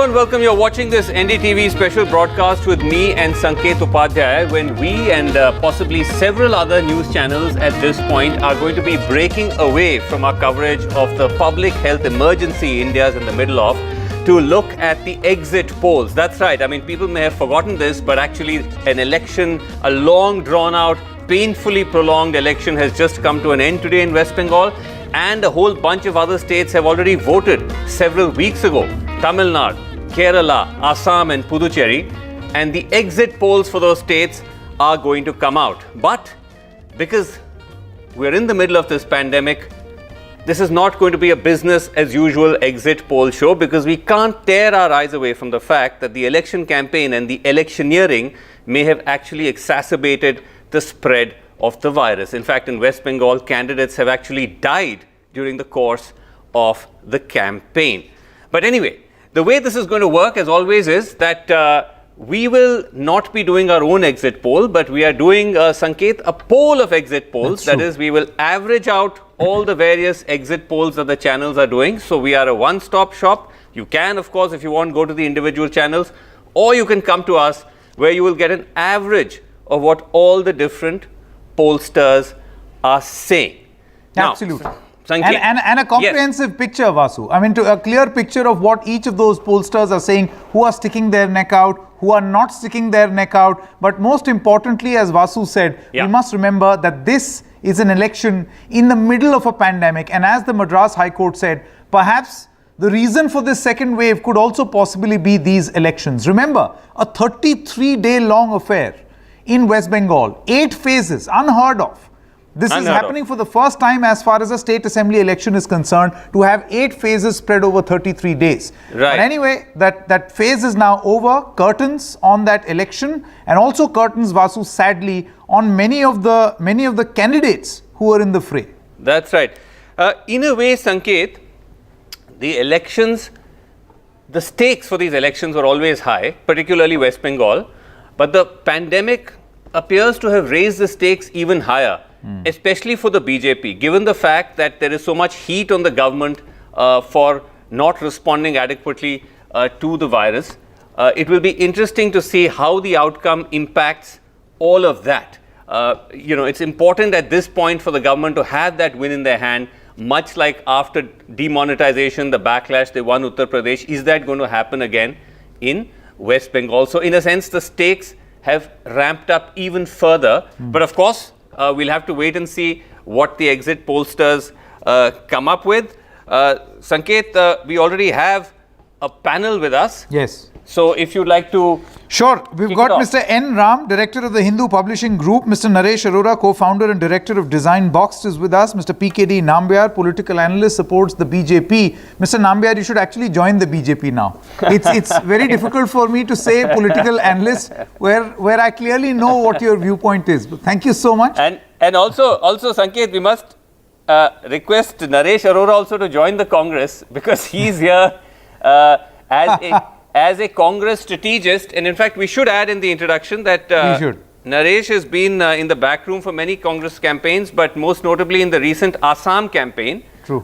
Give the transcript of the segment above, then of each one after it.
and welcome. You're watching this NDTV special broadcast with me and Sanket Upadhyay, when we and possibly several other news channels at this point are going to be breaking away from our coverage of the public health emergency India is in the middle of to look at the exit polls. That's right. I mean, people may have forgotten this, but actually an election, a long drawn out, painfully prolonged election has just come to an end today in West Bengal, and a whole bunch of other states have already voted several weeks ago. Tamil Nadu, Kerala, Assam and Puducherry, and the exit polls for those states are going to come out. But because we're in the middle of this pandemic, this is not going to be a business as usual exit poll show, because we can't tear our eyes away from the fact that the election campaign and the electioneering may have actually exacerbated the spread of the virus. In fact, in West Bengal, candidates have actually died during the course of the campaign. But anyway, the way this is going to work, as always, is that we will not be doing our own exit poll, but we are doing, Sanket, a poll of exit polls. That is, we will average out all the various exit polls that the channels are doing. So we are a one-stop shop. You can, of course, if you want, go to the individual channels, or you can come to us, where you will get an average of what all the different pollsters are saying. Absolutely. Now, and a comprehensive picture, Vasu. I mean, a clear picture of what each of those pollsters are saying, who are sticking their neck out, who are not sticking their neck out. But most importantly, as Vasu said, we must remember that this is an election in the middle of a pandemic. And as the Madras High Court said, perhaps the reason for this second wave could also possibly be these elections. Remember, a 33-day long affair in West Bengal, 8 phases, unheard of. This is happening for the first time as far as a state assembly election is concerned, to have 8 phases spread over 33 days. Right. But anyway, that phase is now over. Curtains on that election, and also curtains, Vasu, sadly, on many of the candidates who are in the fray. That's right. In a way, Sanket, the elections, the stakes for these elections were always high, particularly West Bengal. But the pandemic appears to have raised the stakes even higher, especially for the BJP, given the fact that there is so much heat on the government for not responding adequately to the virus. It will be interesting to see how the outcome impacts all of that. It's important at this point for the government to have that win in their hand, much like after demonetization, the backlash they won Uttar Pradesh. Is that going to happen again in West Bengal? So in a sense, the stakes have ramped up even further. But of course, we'll have to wait and see what the exit pollsters come up with. Sanket, we already have a panel with us. Yes. So if you'd like to... Sure. We've got Mr. N. Ram, Director of the Hindu Publishing Group. Mr. Naresh Arora, Co-founder and Director of Design Boxed, is with us. Mr. PKD Nambiar, Political Analyst, supports the BJP. Mr. Nambiar, you should actually join the BJP now. It's very difficult for me to say Political Analyst where I clearly know what your viewpoint is. But thank you so much. And also Sanket, we must request Naresh Arora also to join the Congress, because he's here as a Congress strategist. And in fact, we should add in the introduction that Naresh has been in the back room for many Congress campaigns, but most notably in the recent Assam campaign. True.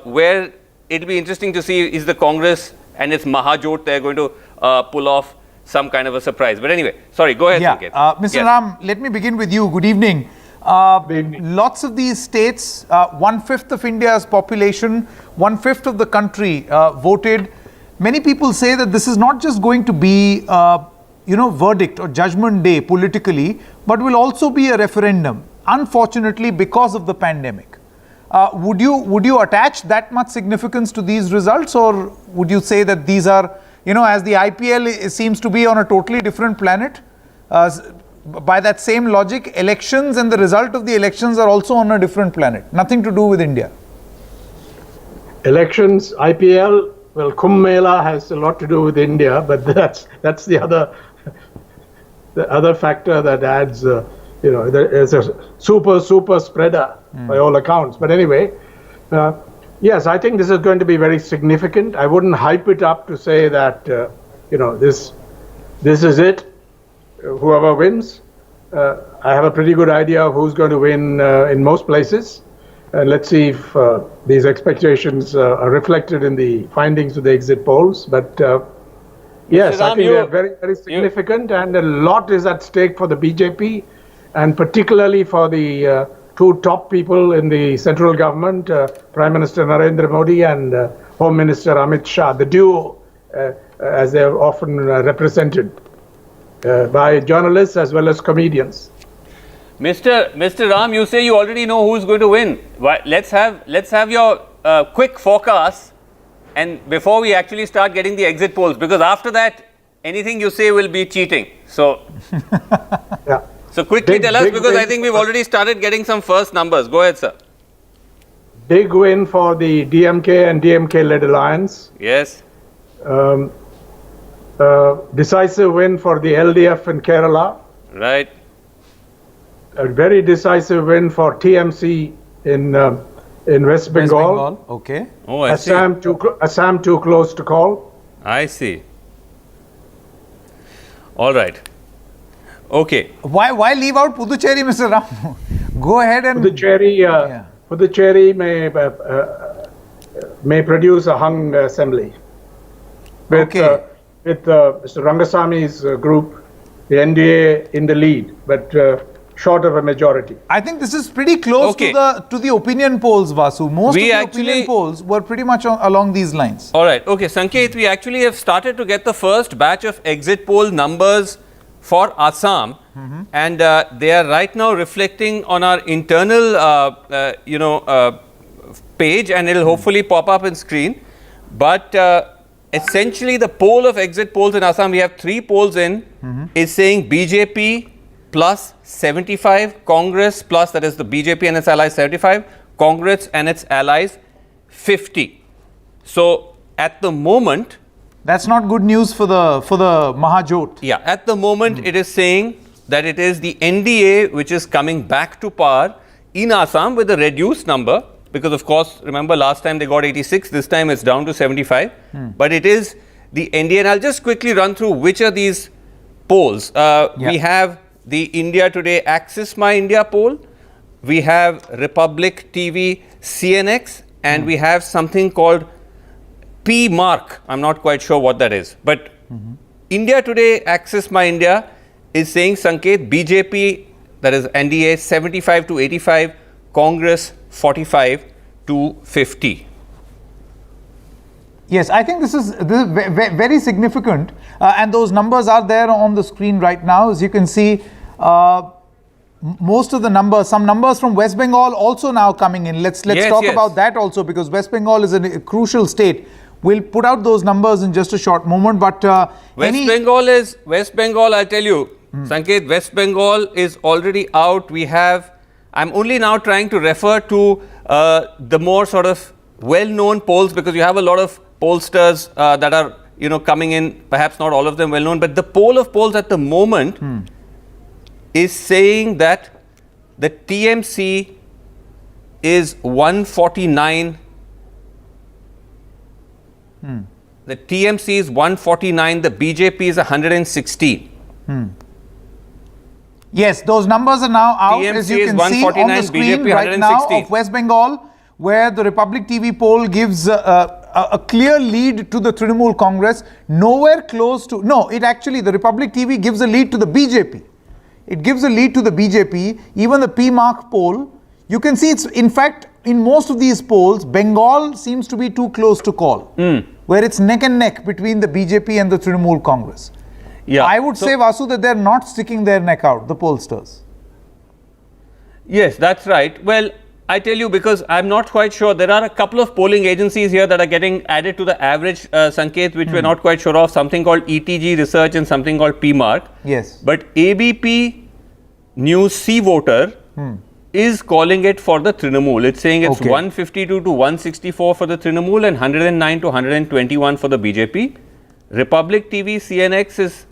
Where it'll be interesting to see, is the Congress and its Mahajot they're going to pull off some kind of a surprise. But anyway, sorry, go ahead, Sanket. Mr. Ram, let me begin with you. Good evening. Lots of these states, 1/5 of India's population, 1/5 of the country voted. Many people say that this is not just going to be, verdict or judgment day politically, but will also be a referendum, unfortunately, because of the pandemic. Would you attach that much significance to these results, or would you say that these are, as the IPL seems to be on a totally different planet? By that same logic, elections and the result of the elections are also on a different planet, nothing to do with India. Elections, IPL, well, Kumbh Mela has a lot to do with India, but that's the other factor that adds, there's a super spreader by all accounts. But anyway, yes, I think this is going to be very significant. I wouldn't hype it up to say that, this is it. Whoever wins, I have a pretty good idea of who's going to win in most places. And let's see if these expectations are reflected in the findings of the exit polls. But Yes, I Ram, think they're very, very significant, and a lot is at stake for the BJP, and particularly for the two top people in the central government, Prime Minister Narendra Modi and Home Minister Amit Shah, the duo, as they are often represented by journalists as well as comedians. Mr. Ram, you say you already know who's going to win. Let's have your quick forecast, and before we actually start getting the exit polls, because after that, anything you say will be cheating. So, Yeah. so quickly tell us, big because I win. think we've already started getting some first numbers. Go ahead, sir. Big win for the DMK and DMK-led alliance. Yes. Decisive win for the LDF in Kerala. Right. A very decisive win for TMC in West Bengal. Okay. Oh, I see. Assam too close to call. I see. All right. Okay. Why leave out Puducherry, Mr. Ram? Go ahead and... Puducherry may produce a hung assembly with Mr. Rangasami's group, the NDA in the lead, but short of a majority. I think this is pretty close to the opinion polls, Vasu. Most of the opinion polls were pretty much along these lines. All right. Okay, Sanket, we actually have started to get the first batch of exit poll numbers for Assam, and they are right now reflecting on our internal, page, and it'll hopefully pop up on screen. But essentially, the poll of exit polls in Assam, we have 3 polls in, is saying BJP plus 75, Congress plus, that is the BJP and its allies 75, Congress and its allies 50. So at the moment, that's not good news for the Mahajot. Yeah, at the moment it is saying that it is the NDA which is coming back to power in Assam with a reduced number, because of course, remember last time they got 86, this time it's down to 75. But it is the NDA, and I'll just quickly run through which are these polls. We have the India Today Axis My India poll, we have Republic TV CNX, and we have something called P Mark. I'm not quite sure what that is, but India Today Axis My India is saying, Sanket, BJP, that is NDA, 75 to 85, Congress 45 to 50. Yes, I think this is very significant, and those numbers are there on the screen right now. As you can see, most of the numbers, some numbers from West Bengal also now coming in. Let's talk about that also, because West Bengal is a crucial state. We'll put out those numbers in just a short moment. But West Bengal, I'll tell you, Sanket, West Bengal is already out. We have, I'm only now trying to refer to the more sort of well-known polls, because you have a lot of pollsters that are, coming in, perhaps not all of them well-known, but the poll of polls at the moment is saying that the TMC is 149. The TMC is 149, the BJP is 116. Yes, those numbers are now out, TMC as you can is see on the screen BJP right now of West Bengal, where the Republic TV poll gives a clear lead to the Trinamool Congress, nowhere close to, the Republic TV gives a lead to the BJP. It gives a lead to the BJP. Even the P-Mark poll, you can see it's, in fact, in most of these polls, Bengal seems to be too close to call, where it's neck and neck between the BJP and the Trinamool Congress. Yeah. I would say, Vasu, that they're not sticking their neck out, the pollsters. Yes, that's right. Well, I tell you, because I'm not quite sure. There are a couple of polling agencies here that are getting added to the average, Sanket, which we're not quite sure of. Something called ETG Research and something called PMark. Yes. But ABP News C Voter is calling it for the Trinamool. It's saying it's 152 to 164 for the Trinamool and 109 to 121 for the BJP. Republic TV CNX is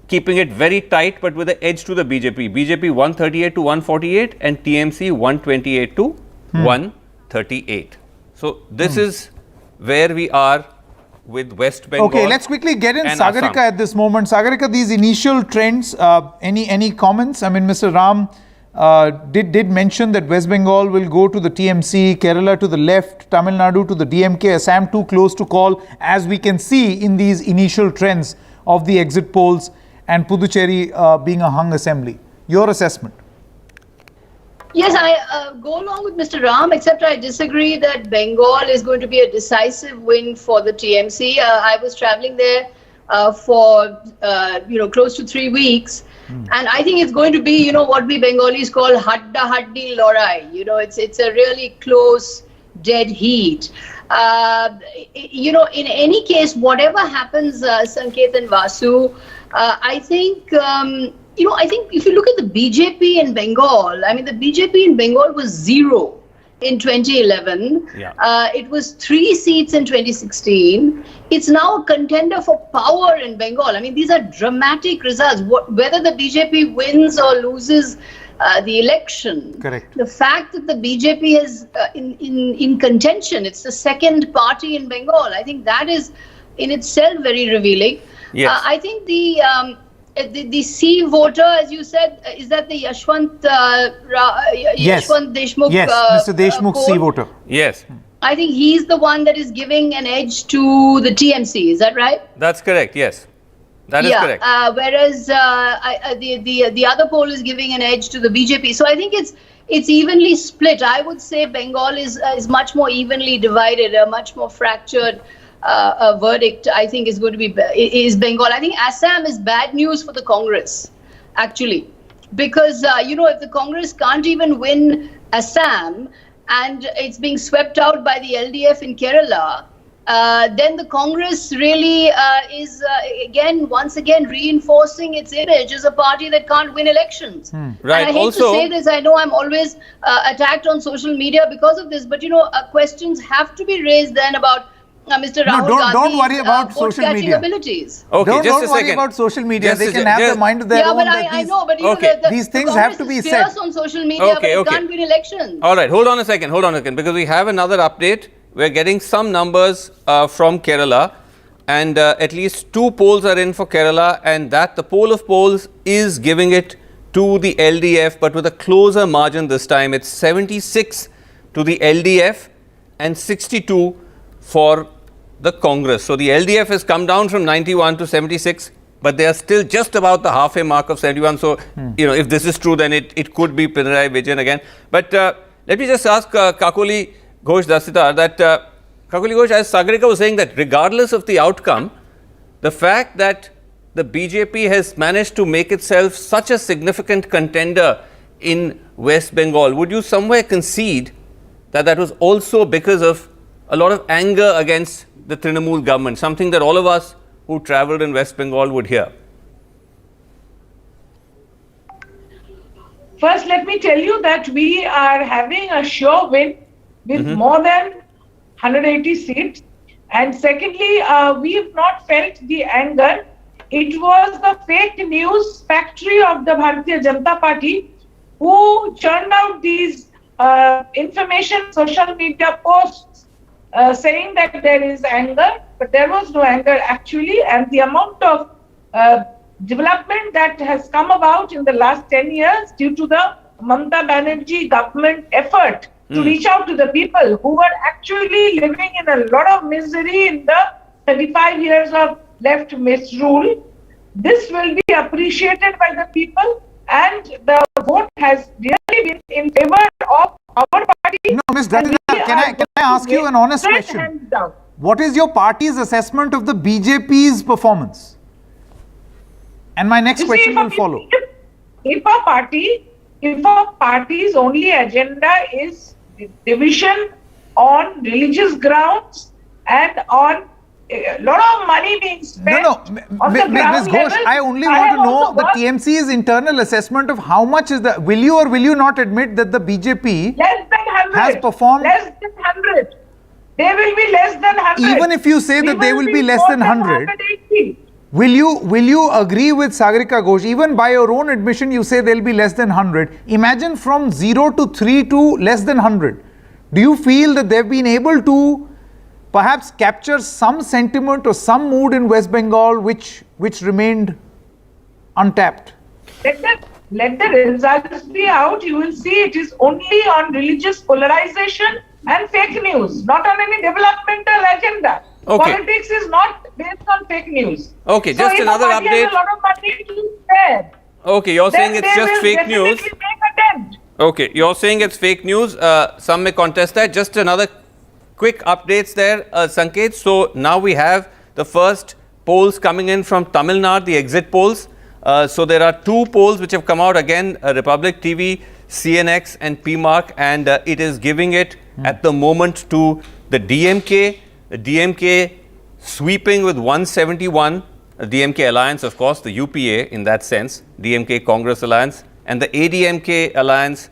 keeping it very tight, but with the edge to the BJP. BJP 138 to 148 and TMC 128 to 138. So this is where we are with West Bengal. Okay, let's quickly get in Sagarika Assam at this moment. Sagarika, these initial trends, any comments? I mean, Mr. Ram did mention that West Bengal will go to the TMC, Kerala to the left, Tamil Nadu to the DMK, Assam too close to call, as we can see in these initial trends of the exit polls, and Puducherry being a hung assembly. Your assessment? Yes, I go along with Mr. Ram, except I disagree that Bengal is going to be a decisive win for the TMC. I was traveling there for close to 3 weeks, and I think it's going to be what we Bengalis call hadda haddi lorai. It's a really close dead heat. In any case, whatever happens, Sanket and Vasu, I think. I think if you look at the BJP in Bengal, the BJP in Bengal was 0 in 2011. Yeah. It was 3 seats in 2016. It's now a contender for power in Bengal. These are dramatic results. Whether the BJP wins or loses the election, correct. The fact that the BJP is in contention, it's the second party in Bengal. I think that is in itself very revealing. Yes. I think the C voter, as you said, is that the Yashwant Deshmukh? Yes, Mr. Deshmukh C voter. Yes. I think he's the one that is giving an edge to the TMC. Is that right? That's correct. Yes, that is correct. Whereas the other poll is giving an edge to the BJP. So I think it's evenly split. I would say Bengal is much more evenly divided, a much more fractured. A verdict, I think, is going to be Bengal. I think Assam is bad news for the Congress, actually, because if the Congress can't even win Assam and it's being swept out by the LDF in Kerala, then the Congress really is once again reinforcing its image as a party that can't win elections. Right. And I hate to say this. I know I'm always attacked on social media because of this, but questions have to be raised then about. Mr. Rahul Gandhi, don't worry about social media. Abilities. Okay, don't just a worry second. about social media. Just they can have their mind of their own. I know, but these things have to be said. On social media, but it can't win elections. All right, hold on a second, because we have another update. We're getting some numbers from Kerala, and at least 2 polls are in for Kerala, and that the poll of polls is giving it to the LDF, but with a closer margin this time. It's 76 to the LDF and 62 for the Congress. So the LDF has come down from 91 to 76, but they are still just about the halfway mark of 71. So, if this is true, then it could be Pinarayi Vijayan again. But let me just ask Kakoli Ghosh Dasitar that, Kakoli Ghosh, as Sagarika was saying, that regardless of the outcome, the fact that the BJP has managed to make itself such a significant contender in West Bengal, would you somewhere concede that was also because of a lot of anger against the Trinamool government, something that all of us who travelled in West Bengal would hear? First, let me tell you that we are having a sure win with more than 180 seats. And secondly, we've not felt the anger. It was the fake news factory of the Bharatiya Janata Party who churned out these information social media posts saying that there is anger, but there was no anger actually, and the amount of development that has come about in the last 10 years due to the Mamata Banerjee government effort to reach out to the people who were actually living in a lot of misery in the 35 years of left misrule. This will be appreciated by the people, and the vote has really been in favor of our party. No, Ms. Datina, can I ask you an honest question? What is your party's assessment of the BJP's performance? And my next question will follow. If a party's only agenda is division on religious grounds and on a lot of money being spent. Ms. Ghosh, I only want to know the TMC's internal assessment of how much is the. Will you or will you not admit that the BJP has performed less than 100? They will be less than 100. Even if you say that they will be less than 100, will you agree with Sagarika Ghosh? Even by your own admission, you say they'll be less than 100. Imagine from 0 to 3 to less than 100. Do you feel that they've been able to perhaps capture some sentiment or some mood in West Bengal which remained untapped? let the results be out. You will see it is only on religious polarization and fake news, not on any developmental agenda. Okay. Politics is not based on fake news. Okay, So just if another a party has update. a lot of money to spare, Okay, you're saying then it's they just will fake news. definitely make attempt. Okay, you're saying it's fake news. Some may contest that. Just another quick updates there, Sanket. So now we have the first polls coming in from Tamil Nadu, the exit polls. So there are two polls which have come out again, Republic TV, CNX and PMark, and it is giving it at the moment to the DMK. The DMK sweeping with 171, the DMK alliance, of course, the UPA in that sense, DMK Congress alliance, and the ADMK alliance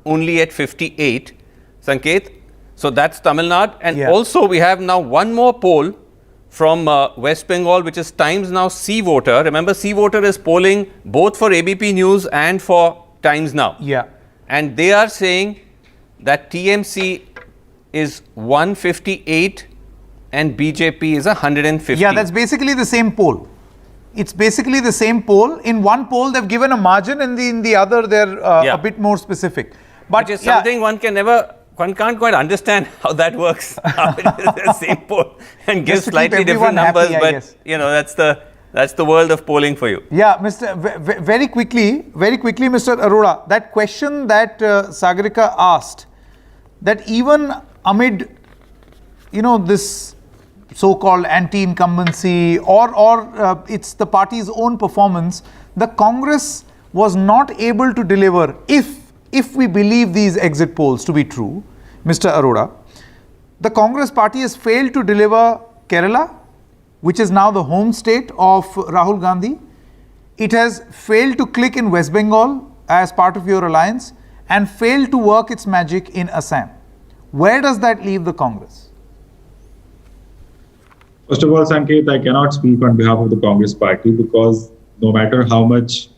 only at 58, Sanket. So that's Tamil Nadu. And also we have now one more poll from West Bengal, which is Times Now C Voter. Remember, C Voter is polling both for ABP News and for Times Now. Yeah. And they are saying that TMC is 158 and BJP is 150. Yeah, that's basically the same poll. It's basically the same poll. In one poll, they've given a margin, and in the other, they're a bit more specific. But which is something one can't quite understand how that works. How it is the same poll and gives slightly different numbers, but you know, that's the world of polling for you. Yeah, very quickly, Mr. Arora, that question that Sagarika asked, that even amid, you know, this so-called anti-incumbency or it's the party's own performance, the Congress was not able to deliver, if we believe these exit polls to be true, Mr. Arora, the Congress party has failed to deliver Kerala, which is now the home state of Rahul Gandhi. It has failed to click in West Bengal as part of your alliance and failed to work its magic in Assam. Where does that leave the Congress? First of all, Sanket, I cannot speak on behalf of the Congress party because no matter how much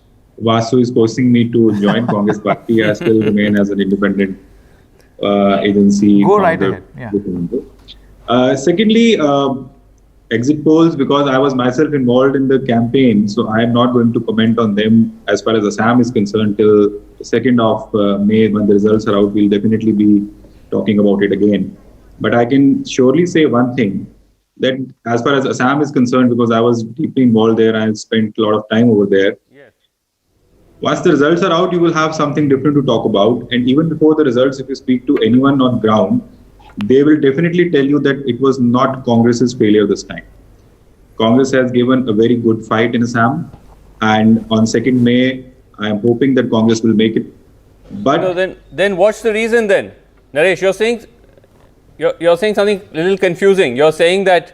Vasu is forcing me to join Congress party, I still remain as an independent agency. Go right ahead. Yeah. Secondly, exit polls, because I was myself involved in the campaign, so I am not going to comment on them as far as Assam is concerned till the 2nd of May when the results are out. We'll definitely be talking about it again. But I can surely say one thing, that as far as Assam is concerned, because I was deeply involved there, I spent a lot of time over there. Yes. Once the results are out, you will have something different to talk about. And even before the results, if you speak to anyone on ground, they will definitely tell you that it was not Congress's failure this time. Congress has given a very good fight in Assam. And on 2nd May, I am hoping that Congress will make it. But no, then what's the reason then? Naresh, you're saying something a little confusing. You're saying that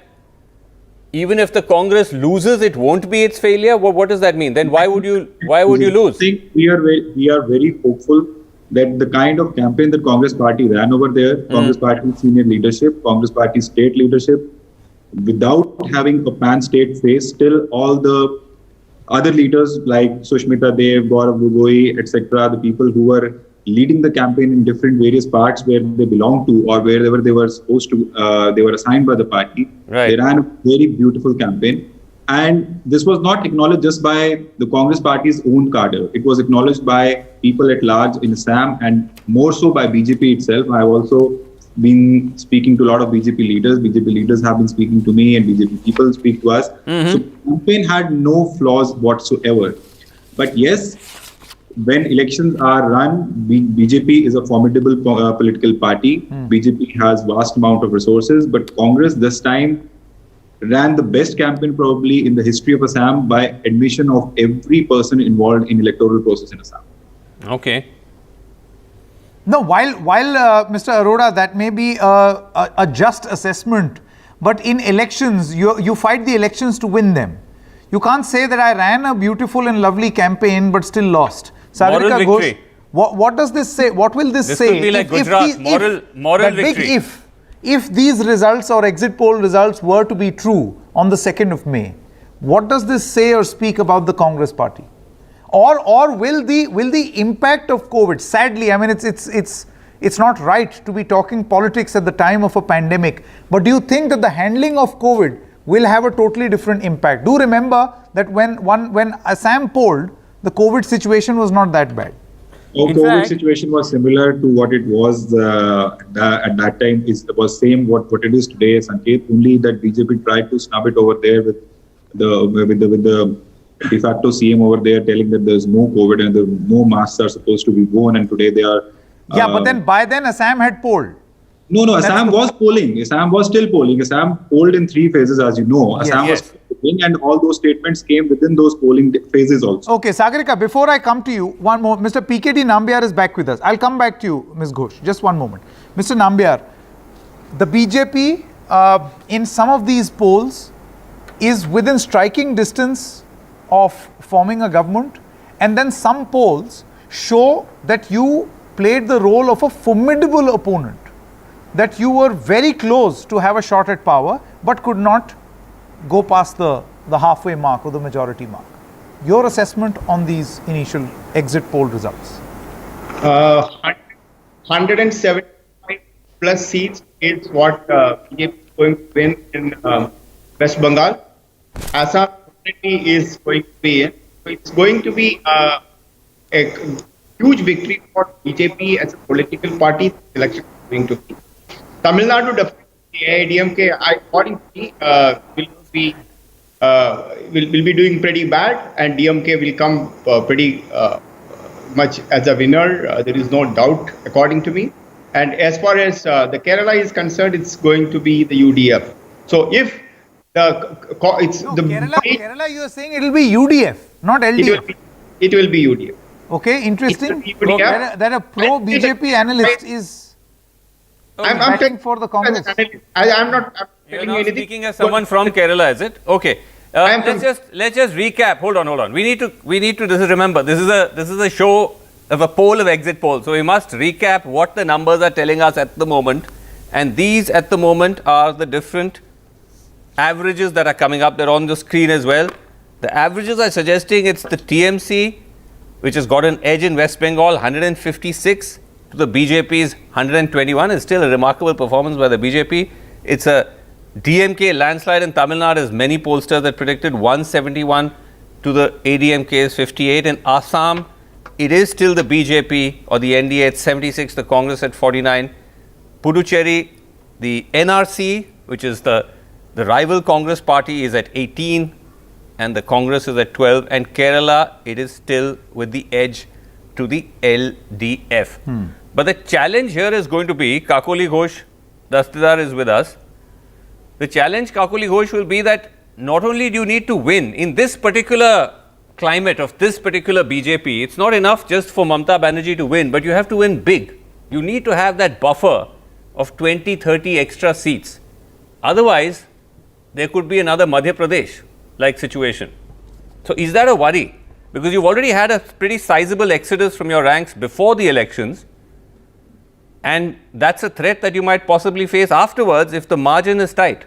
even if the Congress loses, it won't be its failure. What does that mean? Then why would you lose? I think we are very hopeful that the kind of campaign that Congress party ran over there, Congress party senior leadership, Congress party state leadership, without having a pan-state face, still all the other leaders like Sushmita Dev, Gaurav Gogoi, etc., the people who were leading the campaign in different various parts where they belong to or wherever they were supposed to, they were assigned by the party. Right. They ran a very beautiful campaign. And this was not acknowledged just by the Congress party's own cadre. It was acknowledged by people at large in Assam and more so by BJP itself. I have also been speaking to a lot of BJP leaders. BJP leaders have been speaking to me and BJP people speak to us. So the campaign had no flaws whatsoever. But yes, when elections are run, BJP is a formidable political party. BJP has vast amount of resources, but Congress this time ran the best campaign probably in the history of Assam by admission of every person involved in electoral process in Assam. Okay. No, while Mr. Arora, that may be a just assessment, but in elections, you fight the elections to win them. You can't say that I ran a beautiful and lovely campaign but still lost. Moral victory. What does this say? What will this say? This will be like Gujarat, moral victory. If these results or exit poll results were to be true on the 2nd of May, what does this say or speak about the Congress party? Or will the impact of COVID, sadly, I mean, it's not right to be talking politics at the time of a pandemic, but do you think that the handling of COVID will have a totally different impact? Do remember that when Assam polled, the COVID situation was not that bad. The In COVID fact- situation was similar to what it was at that time. It was same what it is today, Sanket. Only that BJP tried to snub it over there with the de facto CM over there telling that there's no COVID and no masks are supposed to be worn. And today they are. Yeah, but then by then Assam had polled. No, Assam was polling. Assam was still polling. Assam polled in 3 phases, as you know. Assam Yes. was polling, and all those statements came within those polling phases also. Okay, Sagarika, before I come to you, one more. Mr. PKD Nambiar is back with us. I'll come back to you, Ms. Ghosh. Just one moment. Mr. Nambiar, the BJP in some of these polls is within striking distance of forming a government, and then some polls show that you played the role of a formidable opponent, that you were very close to have a shot at power but could not go past the halfway mark or the majority mark. Your assessment on these initial exit poll results? 175 plus seats is what BJP is going to win in West Bengal. Assam is going to be in. So it's going to be a huge victory for BJP as a political party. This election is going to be. Tamil Nadu, definitely, AIADMK, according to me, will be doing pretty bad, and DMK will come pretty much as a winner. There is no doubt, according to me. And as far as the Kerala is concerned, it's going to be the UDF. So if Kerala, you are saying it will be UDF, not LDF. It will be UDF. Okay, interesting. It will be UDF. That a pro-BJP analyst is betting for the Congress. I'm not You're telling now you anything. speaking as someone from Kerala, is it? Okay. Let's just recap. Hold on. We need to. Remember, this is a show of a poll of exit polls. So we must recap what the numbers are telling us at the moment, and these at the moment are the different averages that are coming up. They're on the screen as well. The averages are suggesting it's the TMC, which has got an edge in West Bengal, 156 to the BJP's 121. It's still a remarkable performance by the BJP. It's a DMK landslide in Tamil Nadu, as many pollsters had predicted, 171 to the ADMK's 58. In Assam, it is still the BJP or the NDA at 76, the Congress at 49. Puducherry, the NRC, which is the rival Congress party, is at 18 and the Congress is at 12. And Kerala, it is still with the edge to the LDF. But the challenge here is going to be, Kakoli Ghosh Dastidar is with us. The challenge, Kakoli Ghosh, will be that not only do you need to win in this particular climate of this particular BJP, it's not enough just for Mamata Banerjee to win, but you have to win big. You need to have that buffer of 20, 30 extra seats. Otherwise, there could be another Madhya Pradesh-like situation. So is that a worry? Because you've already had a pretty sizable exodus from your ranks before the elections, and that's a threat that you might possibly face afterwards if the margin is tight.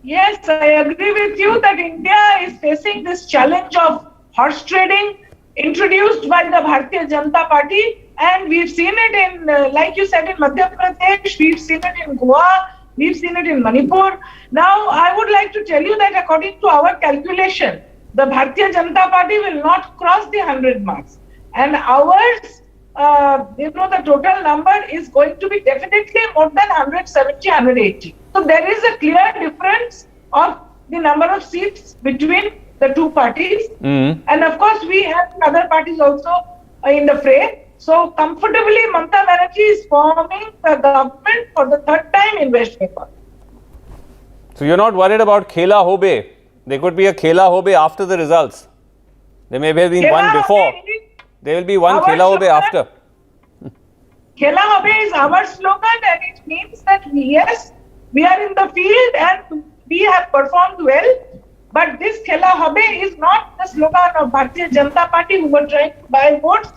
Yes, I agree with you that India is facing this challenge of horse trading introduced by the Bharatiya Janata Party, and we've seen it in, like you said, in Madhya Pradesh, we've seen it in Goa, we've seen it in Manipur. Now, I would like to tell you that according to our calculation, the Bharatiya Janata Party will not cross the 100 marks. And ours, the total number is going to be definitely more than 170, 180. So there is a clear difference of the number of seats between the two parties. And of course, we have other parties also in the fray. So comfortably, Mamata Banerjee is forming the government for the third time in West Bengal. So you're not worried about Khela Hobe? There could be a Khela Hobe after the results. There may have been Khela one before. Hobe, There will be one our Khela Hobe slogan- after. Khela Hobe is our slogan, and it means that yes, we are in the field and we have performed well. But this Khela Hobe is not the slogan of Bharatiya Janata Party, who were trying to buy votes,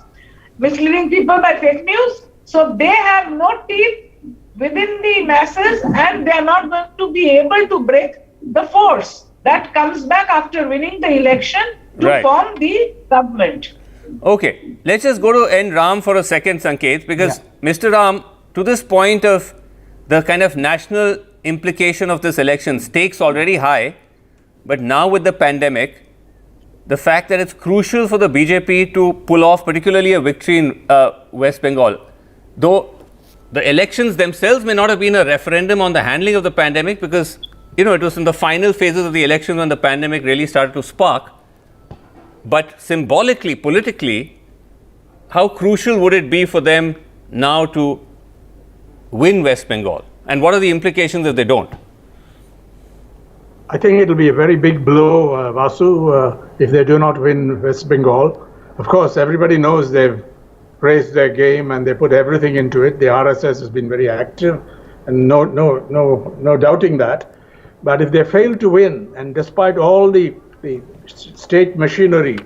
misleading people by fake news. So they have no teeth within the masses, and they are not going to be able to break the force that comes back after winning the election to Right. form the government. Okay, let's just go to N. Ram for a second, Sanket, because Mr. Ram, to this point of the kind of national implication of this election, stakes already high, but now with the pandemic, the fact that it's crucial for the BJP to pull off particularly a victory in West Bengal. Though the elections themselves may not have been a referendum on the handling of the pandemic, because it was in the final phases of the election when the pandemic really started to spark. But symbolically, politically, how crucial would it be for them now to win West Bengal? And what are the implications if they don't? I think it'll be a very big blow, Vasu, if they do not win West Bengal. Of course, everybody knows they've raised their game and they put everything into it. The RSS has been very active, and no doubting that. But if they fail to win, and despite all the state machinery,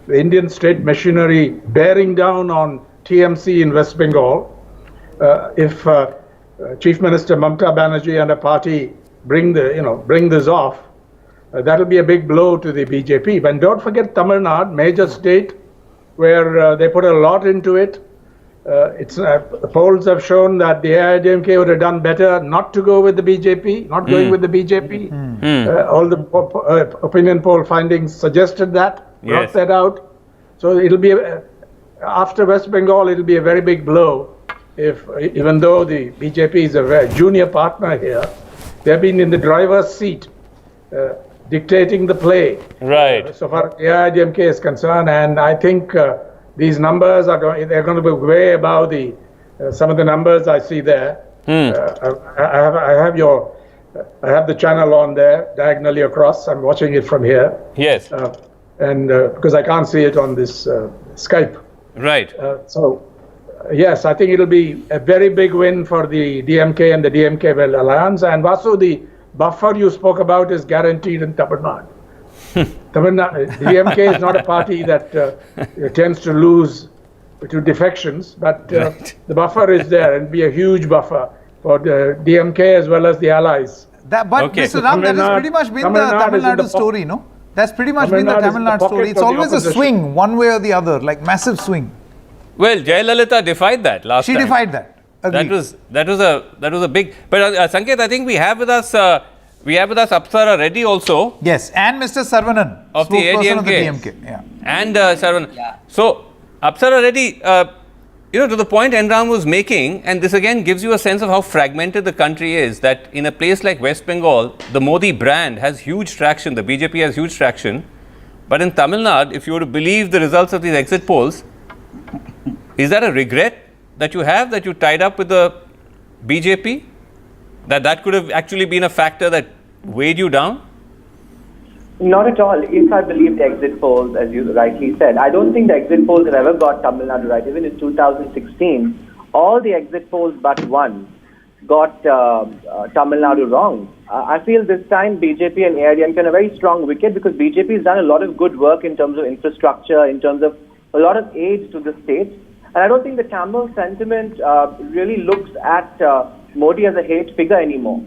the Indian state machinery bearing down on TMC in West Bengal, if Chief Minister Mamata Banerjee and a party bring this off, that'll be a big blow to the BJP. But don't forget Tamil Nadu, major state, where they put a lot into it. The polls have shown that the AIADMK would have done better not to go with the BJP, not going with the BJP. All the opinion poll findings suggested that, brought that out. So it'll be, after West Bengal, it'll be a very big blow. Even though the BJP is a very junior partner here, they've been in the driver's seat, dictating the play. Right. So far AIADMK is concerned, and I think these numbers they're going to be way above some of the numbers I see there. I have the channel on there diagonally across. I'm watching it from here. Yes. And because I can't see it on this Skype. Right. Yes, I think it'll be a very big win for the DMK and the DMK alliance. And Vasu, the buffer you spoke about is guaranteed in Tamil Nadu. DMK is not a party that tends to lose to defections, but the buffer is there, and be a huge buffer for the DMK as well as the allies. Mr. Ram, that has pretty much been the Tamil Nadu story, no? That's pretty much been the Tamil Nadu story. It's always a swing, one way or the other, like massive swing. Well, Jayalalitha defied that last time. She defied that. Agreed. That was a big. But Sanket, I think we have with us Apsara Reddy also. Yes, and Mr. Saravanan, of the AIADMK. Of the DMK. Yeah. And Saravanan. Yeah. So Apsara Reddy, to the point Enram was making, and this again gives you a sense of how fragmented the country is. That in a place like West Bengal, the Modi brand has huge traction. The BJP has huge traction. But in Tamil Nadu, if you were to believe the results of these exit polls, is that a regret that you have, that you tied up with the BJP? That could have actually been a factor that weighed you down? Not at all. If I believe the exit polls, as you rightly said, I don't think the exit polls have ever got Tamil Nadu right. Even in 2016, all the exit polls but one got Tamil Nadu wrong. I feel this time BJP and AIADMK are on a very strong wicket, because BJP has done a lot of good work in terms of infrastructure, in terms of a lot of aid to the state. And I don't think the Tamil sentiment really looks at Modi as a hate figure anymore.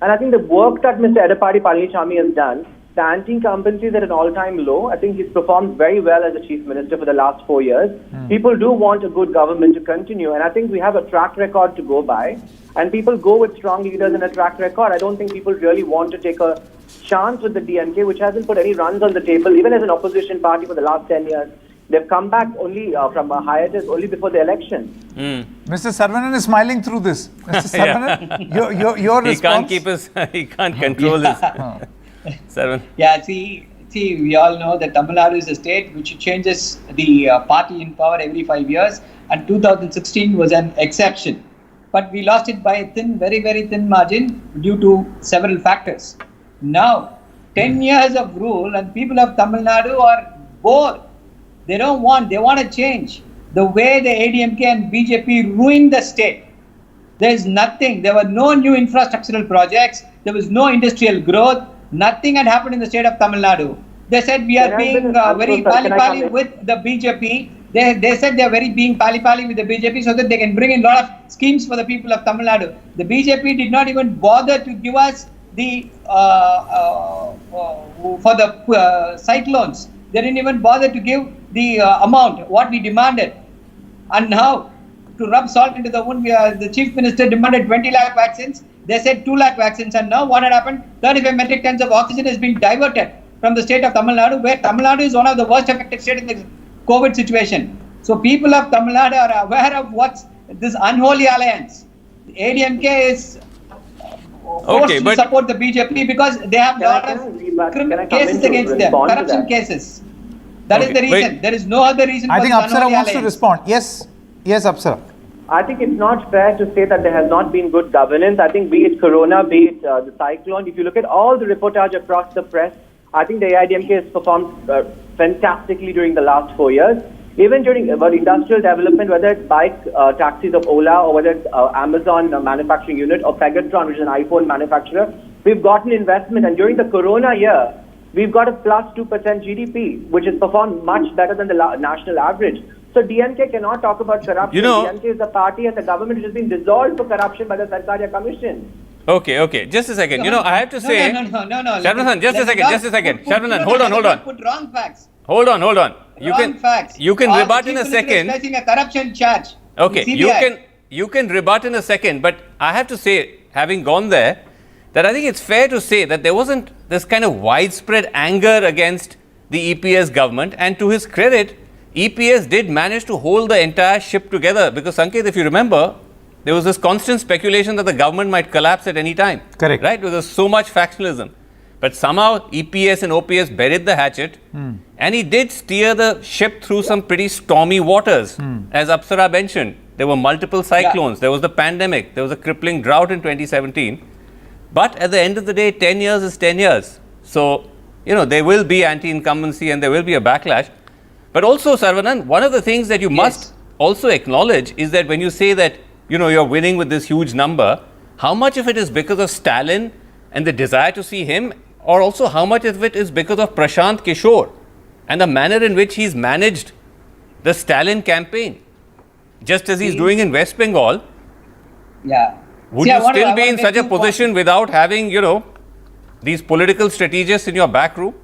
And I think the work that Mr. Edappadi Palaniswamy has done, the anti-incumbency is at an all-time low. I think he's performed very well as a chief minister for the last 4 years. People do want a good government to continue, and I think we have a track record to go by. And people go with strong leaders and a track record. I don't think people really want to take a chance with the DMK, which hasn't put any runs on the table, even as an opposition party for the last 10 years. They've come back only from a hiatus only before the election. Mr. Saravanan is smiling through this. Mr. Saravanan, your response? He can't control his. Saravanan. Yeah, see, we all know that Tamil Nadu is a state which changes the party in power every 5 years, and 2016 was an exception. But we lost it by a thin, very, very thin margin due to several factors. Now, 10 years of rule, and people of Tamil Nadu are bored. They want a change. The way the AIADMK and BJP ruined the state. There is nothing. There were no new infrastructural projects. There was no industrial growth. Nothing had happened in the state of Tamil Nadu. They said we are being very pally-pally with the BJP. They said they are being pally-pally with the BJP so that they can bring in a lot of schemes for the people of Tamil Nadu. The BJP did not even bother to give us the for the cyclones. They didn't even bother to give the amount, what we demanded. And now, to rub salt into the wound, the Chief Minister demanded 20 lakh vaccines. They said 2 lakh vaccines. And now what had happened? 35 metric tons of oxygen has been diverted from the state of Tamil Nadu, where Tamil Nadu is one of the worst affected states in the COVID situation. So people of Tamil Nadu are aware of what's this unholy alliance. AIADMK is forced to support the BJP because they have a lot of cases against them, corruption cases. That is the reason. There is no other reason. I think Apsara wants to respond. Yes, Apsara. I think it's not fair to say that there has not been good governance. I think be it Corona, be it the cyclone, if you look at all the reportage across the press, I think the AIADMK has performed fantastically during the last 4 years. Even during industrial development, whether it's bike taxis of Ola or whether it's Amazon manufacturing unit or Pegatron, which is an iPhone manufacturer, we've gotten investment. And during the Corona year, we've got a plus 2% GDP, which has performed much better than the national average. So DMK cannot talk about corruption. DMK is the party and the government which has been dissolved for corruption by the Sarkaria Commission. Okay. Just a second. I have to say... No. Sharvanan, just a second. Sharvanan, hold on. Put wrong facts. Hold on. You can rebut in a second. Facing a corruption charge. Okay, you can rebut in a second, but I have to say, having gone there, that I think it's fair to say that there wasn't this kind of widespread anger against the EPS government, and to his credit, EPS did manage to hold the entire ship together, because Sanket, if you remember, there was this constant speculation that the government might collapse at any time. Correct. Right? There was so much factionalism. But somehow EPS and OPS buried the hatchet, and he did steer the ship through some pretty stormy waters. As Apsara mentioned, there were multiple cyclones, there was the pandemic, there was a crippling drought in 2017. But at the end of the day, 10 years is 10 years. So, there will be anti-incumbency and there will be a backlash. But also, Sarvanan, one of the things that you must also acknowledge is that when you say that, you're winning with this huge number, how much of it is because of Stalin and the desire to see him, or also how much of it is because of Prashant Kishore and the manner in which he's managed the Stalin campaign, just as he's doing in West Bengal? Yeah. Would you still be in such a position without having, these political strategists in your back room?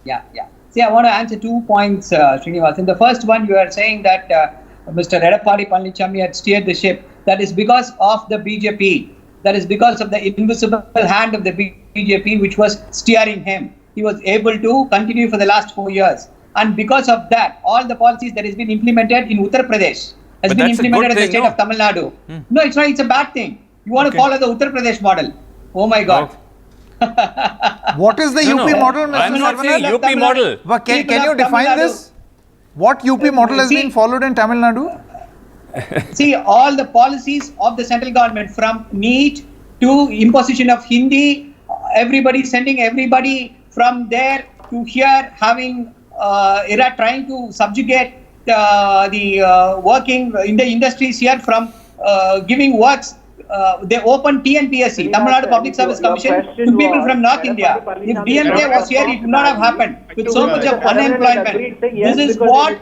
Yeah. See, I want to answer 2 points, Srinivasan. The first one, you are saying that Mr. Edappadi Palanichami had steered the ship. That is because of the BJP. That is because of the invisible hand of the BJP which was steering him. He was able to continue for the last 4 years. And because of that, all the policies that has been implemented in Uttar Pradesh has been implemented in the state of Tamil Nadu. No, it's not. It's a bad thing. You want to follow the Uttar Pradesh model. Oh my God. What is the UP model, Mr. I'm not saying UP model. But can you define this? What UP model has been followed in Tamil Nadu? See, all the policies of the central government, from NEET to imposition of Hindi, sending everybody from there to here, having trying to subjugate the working in the industries here, from giving works. They opened TNPSC, Tamil Nadu Public Service Commission, to people from North India. If DMK was here, it would not have happened. With so much of unemployment, this is what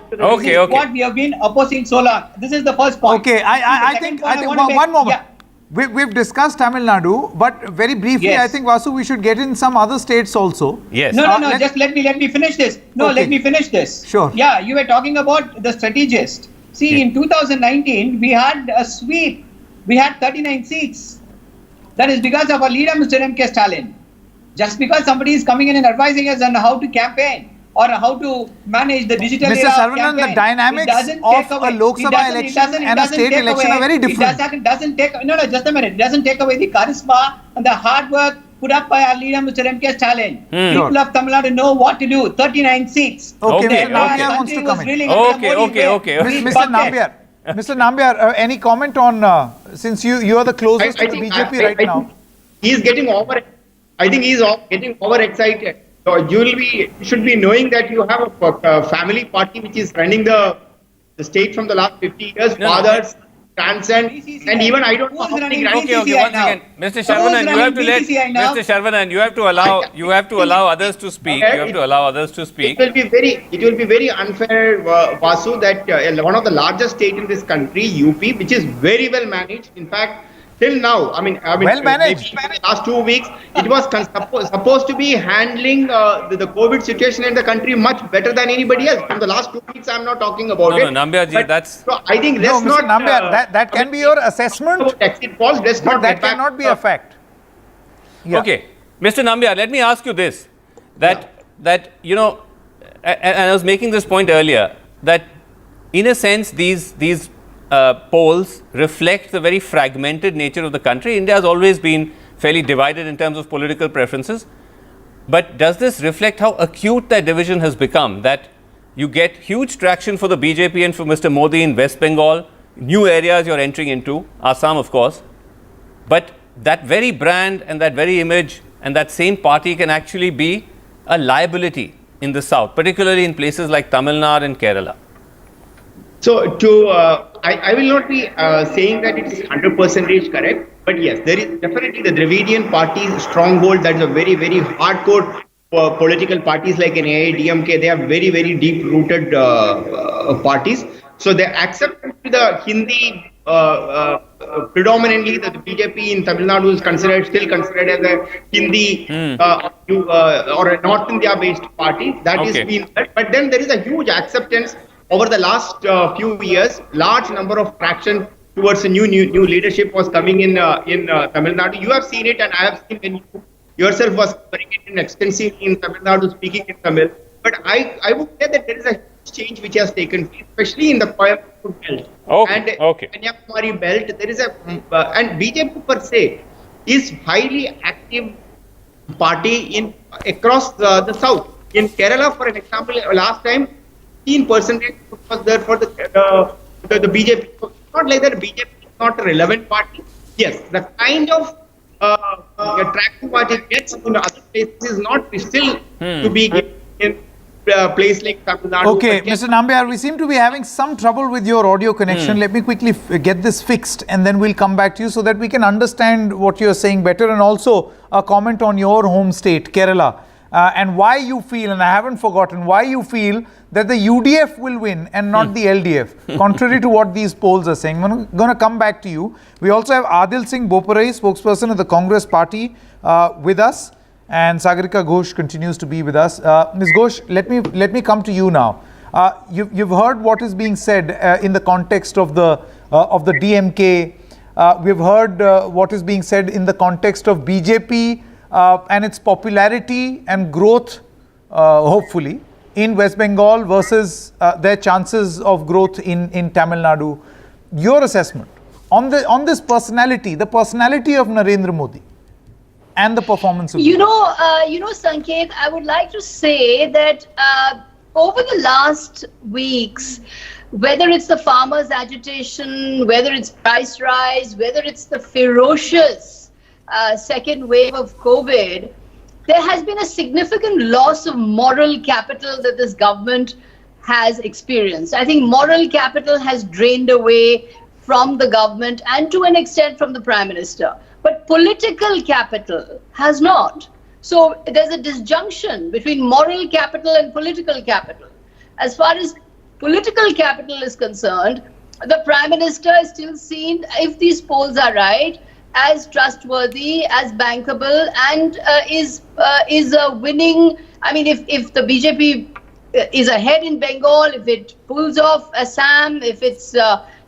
we have been opposing so long. This is the first point. Okay, I think one moment. Yeah. We've discussed Tamil Nadu, but very briefly, I think, Vasu, we should get in some other states also. Yes. No. Just let me finish this. Let me finish this. Sure. Yeah, you were talking about the strategist. See, in 2019, we had a sweep. We had 39 seats. That is because of our leader, Mr. M.K. Stalin. Just because somebody is coming in and advising us on how to campaign or how to manage the digital Mr. Sarvanan, the dynamics of a Lok Sabha election and a state election are very different. It doesn't take away the charisma and the hard work put up by our leader, Mr. M.K. Stalin. People of Tamil Nadu know what to do. 39 seats. Okay. Mr. Nambiar wants to come in. Okay. Mr. Nambiar, any comment on, since you are the closest to the BJP right now? He's getting I think he's getting overexcited. So you should be knowing that you have a family party which is running the state from the last 50 years. Fathers, grandson, and even I don't know how many grandchildren. Okay, once again, Mr. Sharvanan, you have to let Mr. Sharvanan, you have to allow others to speak. It will be very unfair, Vasu, that one of the largest states in this country, UP, which is very well managed. In fact, till now, I mean, well managed. Last 2 weeks, it was supposed to be handling the COVID situation in the country much better than anybody else. From the last 2 weeks, I'm not talking about it. No, Nambiar ji, that's... So I think let's not... Mr. Nambiar, that can be your assessment, exit polls, but that cannot be a fact. Yeah. Okay. Mr. Nambiar, let me ask you this, that that, you know, and I was making this point earlier, that in a sense these polls reflect the very fragmented nature of the country. India has always been fairly divided in terms of political preferences. But does this reflect how acute that division has become? That you get huge traction for the BJP and for Mr. Modi in West Bengal, new areas you're entering into, Assam of course, but that very brand and that very image and that same party can actually be a liability in the south, particularly in places like Tamil Nadu and Kerala. So, I will not be saying that it is 100% correct, but yes, there is definitely the Dravidian party's stronghold. That is a very, very hardcore political parties like an AIADMK. They are very, very deep-rooted parties. So, the acceptance to the Hindi, predominantly the BJP in Tamil Nadu is still considered as a Hindi or a North India-based party. That is being, but then there is a huge acceptance over the last few years. Large number of traction towards a new leadership was coming in Tamil Nadu. You have seen it, and I have seen when you yourself was covering it extensively in Tamil Nadu, speaking in Tamil. But I would say that there is a huge change which has taken place, especially in the Coimbatore belt and Kanyakumari belt. There is and BJP per se is highly active party across the south. In Kerala, for an example, last time 15% was there for the BJP. So it's not like that BJP is not a relevant party. Yes, the kind of traction what it gets in other places is not still to be given in place like Tamil Nadu. Okay, Mr. Nambiar, we seem to be having some trouble with your audio connection. Let me quickly get this fixed and then we'll come back to you so that we can understand what you're saying better, and also a comment on your home state, Kerala. And why you feel, and I haven't forgotten, why you feel that the UDF will win and not the LDF, contrary to what these polls are saying. I'm going to come back to you. We also have Adil Singh Boparai, spokesperson of the Congress party, with us, and Sagarika Ghosh continues to be with us. Ms. Ghosh, let me come to you now. You've heard what is being said in the context of the DMK. We've heard what is being said in the context of BJP and its popularity and growth, hopefully, in West Bengal versus their chances of growth in Tamil Nadu. Your assessment on this personality, the personality of Narendra Modi and the performance of Sanket, I would like to say that over the last weeks, whether it's the farmers' agitation, whether it's price rise, whether it's the ferocious second wave of COVID, there has been a significant loss of moral capital that this government has experienced. I think moral capital has drained away from the government and to an extent from the Prime Minister. But political capital has not. So there's a disjunction between moral capital and political capital. As far as political capital is concerned, the Prime Minister is still seen, if these polls are right, as trustworthy, as bankable, and is winning. I mean, if the BJP is ahead in Bengal, if it pulls off Assam, if it's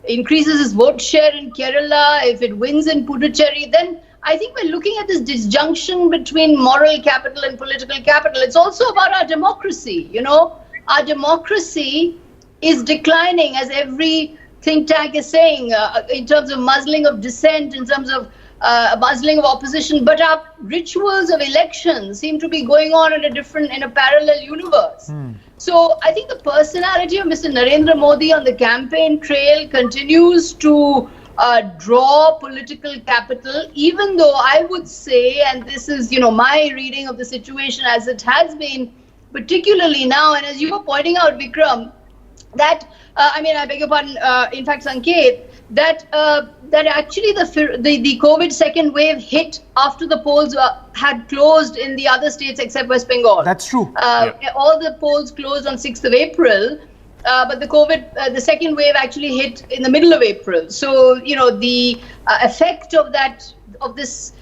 increases its vote share in Kerala, if it wins in Puducherry, then I think we're looking at this disjunction between moral capital and political capital. It's also about our democracy. You know, our democracy is declining, as every think tank is saying, in terms of muzzling of dissent, in terms of muzzling of opposition. But our rituals of elections seem to be going on in a parallel universe. So I think the personality of Mr. Narendra Modi on the campaign trail continues to draw political capital, even though I would say, and this is, my reading of the situation as it has been, particularly now, and as you were pointing out, Vikram, that, I beg your pardon, in fact, Sanket, that actually the COVID second wave hit after the polls had closed in the other states except West Bengal. That's true. All the polls closed on 6th of April, but the second wave actually hit in the middle of April. So, the effect of this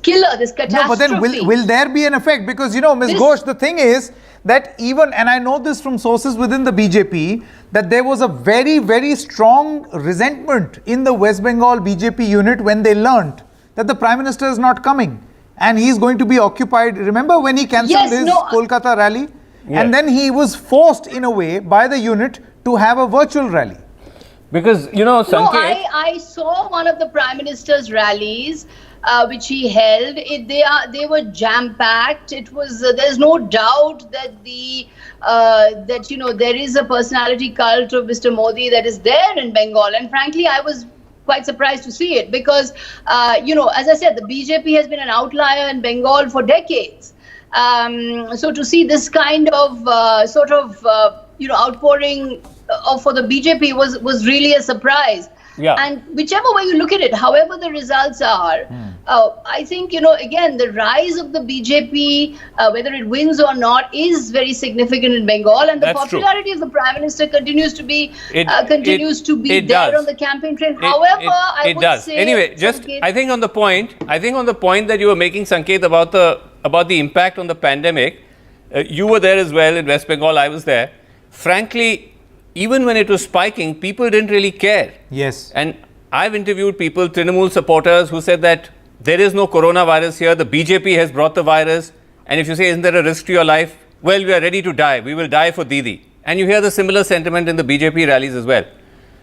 killer, this catastrophe. No, but then will there be an effect? Because, Ms. Ghosh, the thing is that even, and I know this from sources within the BJP, that there was a very, very strong resentment in the West Bengal BJP unit when they learnt that the Prime Minister is not coming. and he's going to be occupied. Remember when he cancelled his Kolkata rally? Yes. And then he was forced in a way by the unit to have a virtual rally. Because, you know, Sanket... I saw one of the Prime Minister's rallies, which he held. They were jam-packed. It was there's no doubt that there is a personality cult of Mr. Modi that is there in Bengal. And frankly, I was quite surprised to see it because, as I said, the BJP has been an outlier in Bengal for decades. So to see this kind of outpouring for the BJP was really a surprise. Yeah. And whichever way you look at it, however the results are, I think, again, the rise of the BJP, whether it wins or not, is very significant in Bengal. And the popularity of the Prime Minister continues to be there on the campaign trail. However, I would say... Anyway, just, I think on the point that you were making, Sanket, about the impact on the pandemic, you were there as well in West Bengal, I was there. Frankly, even when it was spiking, people didn't really care. Yes. And I've interviewed people, Trinamool supporters, who said that there is no coronavirus here. The BJP has brought the virus. And if you say, isn't there a risk to your life? Well, we are ready to die. We will die for Didi. And you hear the similar sentiment in the BJP rallies as well.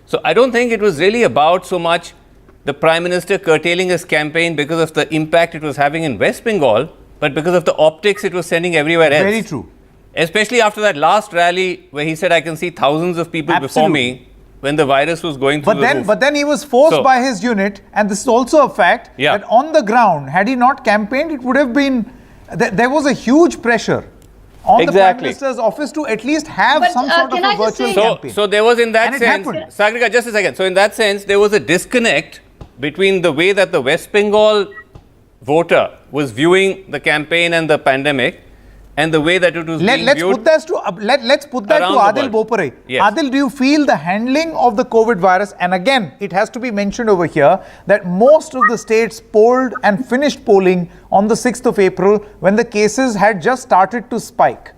So I don't think it was really about so much the Prime Minister curtailing his campaign because of the impact it was having in West Bengal, but because of the optics it was sending everywhere else. Very true. Especially after that last rally where he said, I can see thousands of people before me when the virus was going through the roof. But then he was forced by his unit, and this is also a fact, that on the ground, had he not campaigned, it would have been, there was a huge pressure on the Prime Minister's office to at least have some sort of a virtual campaign. So there was in that sense, happened. Sagrika, just a second. So in that sense, there was a disconnect between the way that the West Bengal voter was viewing the campaign and the pandemic and the way that it was being viewed. Let's put that to Adil Bopare. Yes. Adil, do you feel the handling of the COVID virus, and again, it has to be mentioned over here that most of the states polled and finished polling on the 6th of April when the cases had just started to spike.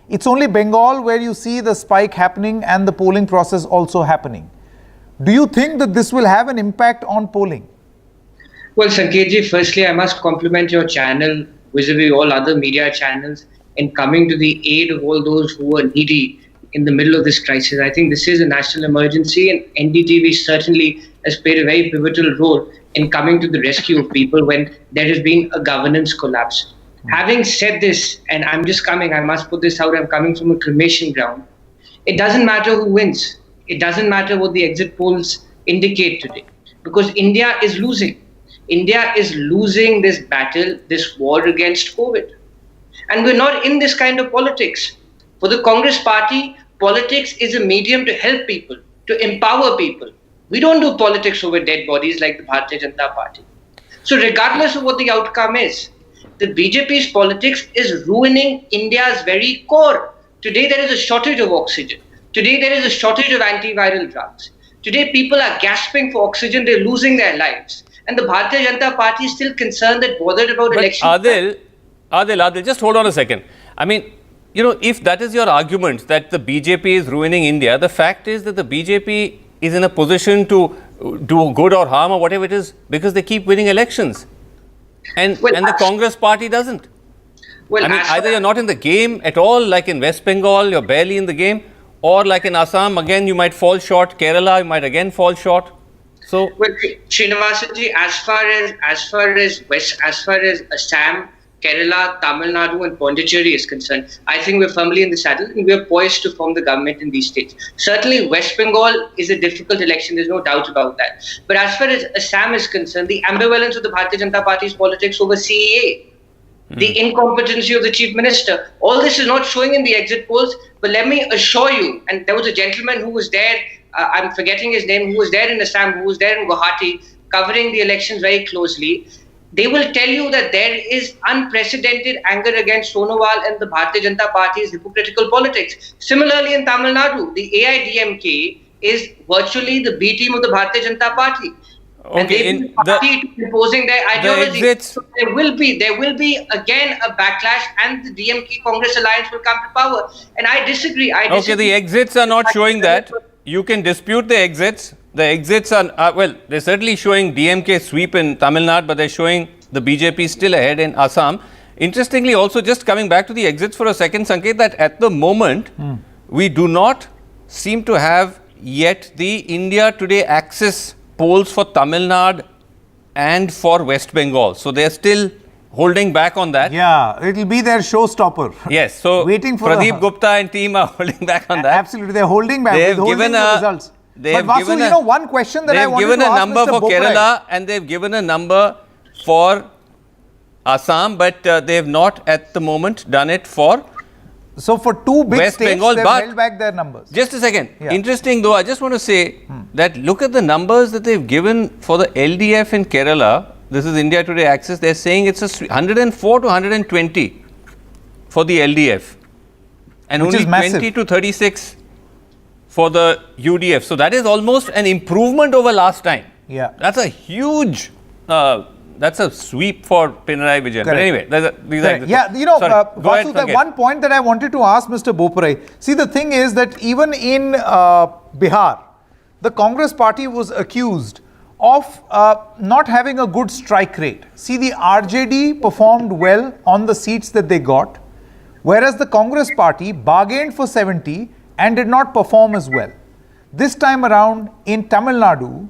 It's only Bengal where you see the spike happening and the polling process also happening. Do you think that this will have an impact on polling? Well, Sanketji, firstly, I must compliment your channel vis-a-vis all other media channels in coming to the aid of all those who are needy in the middle of this crisis. I think this is a national emergency, and NDTV certainly has played a very pivotal role in coming to the rescue of people when there has been a governance collapse. Having said this, and I must put this out, I'm coming from a cremation ground. It doesn't matter who wins. It doesn't matter what the exit polls indicate today, because India is losing. India is losing this battle, this war against COVID. And we're not in this kind of politics. For the Congress party, politics is a medium to help people, to empower people. We don't do politics over dead bodies like the Bharatiya Janata Party. So regardless of what the outcome is, the BJP's politics is ruining India's very core. Today there is a shortage of oxygen. Today there is a shortage of antiviral drugs. Today people are gasping for oxygen, they're losing their lives. And the Bharatiya Janata Party is still concerned and bothered about elections. Adil, just hold on a second. I mean, if that is your argument that the BJP is ruining India, the fact is that the BJP is in a position to do good or harm or whatever it is because they keep winning elections. And the Congress party doesn't. Well, I mean, either you're not in the game at all, like in West Bengal, you're barely in the game, or like in Assam, again, you might fall short. Kerala, you might again fall short. So, well, Srinivasanji, as far as Assam, Kerala, Tamil Nadu and Puducherry is concerned, I think we're firmly in the saddle and we're poised to form the government in these states. Certainly, West Bengal is a difficult election, there's no doubt about that. But as far as Assam is concerned, the ambivalence of the Bharatiya Janata Party's politics over CEA, the incompetency of the Chief Minister, all this is not showing in the exit polls. But let me assure you, and there was a gentleman who was there, I'm forgetting his name, who was there in Assam, who was there in Guwahati, covering the elections very closely. They will tell you that there is unprecedented anger against Sonowal and the Bharatiya Janata Party's hypocritical politics. Similarly, in Tamil Nadu, the AIADMK is virtually the B team of the Bharatiya Janata Party. Okay, and they've been imposing their ideology. So there will be again a backlash, and the DMK Congress alliance will come to power. And I disagree. Okay, the exits are not showing that. You can dispute the exits. The exits are, they're certainly showing DMK sweep in Tamil Nadu, but they're showing the BJP still ahead in Assam. Interestingly, also just coming back to the exits for a second, Sanket, that at the moment, we do not seem to have yet the India Today Axis polls for Tamil Nadu and for West Bengal. So they're still holding back on that. Yeah, it'll be their showstopper. Yes, so waiting for Pradeep Gupta and team are holding back on that. Absolutely, they're holding back. They have withholding given the a results. They But have Vasu, given you know, one question that I wanted to ask They've given a number Mr. for Boparai. Kerala and they've given a number for Assam, but they have not at the moment done it for So for two big West states, Bengal, they've but held back their numbers. Just a second. Yeah. Interesting though, I just want to say that look at the numbers that they've given for the LDF in Kerala. This is India Today Axis. They're saying it's 104 to 120 for the LDF and Which only is massive. 20 to 36 for the UDF. So that is almost an improvement over last time. Yeah. That's a huge, that's a sweep for Pinarayi Vijayan. But Correct. anyway, these are Yeah, you know, Sorry, go ahead, Vasu, the Sanket. one point that I wanted to ask Mr. Boparai. See, the thing is that even in Bihar, the Congress party was accused of not having a good strike rate. See, the RJD performed well on the seats that they got, whereas the Congress party bargained for 70 and did not perform as well. This time around in Tamil Nadu,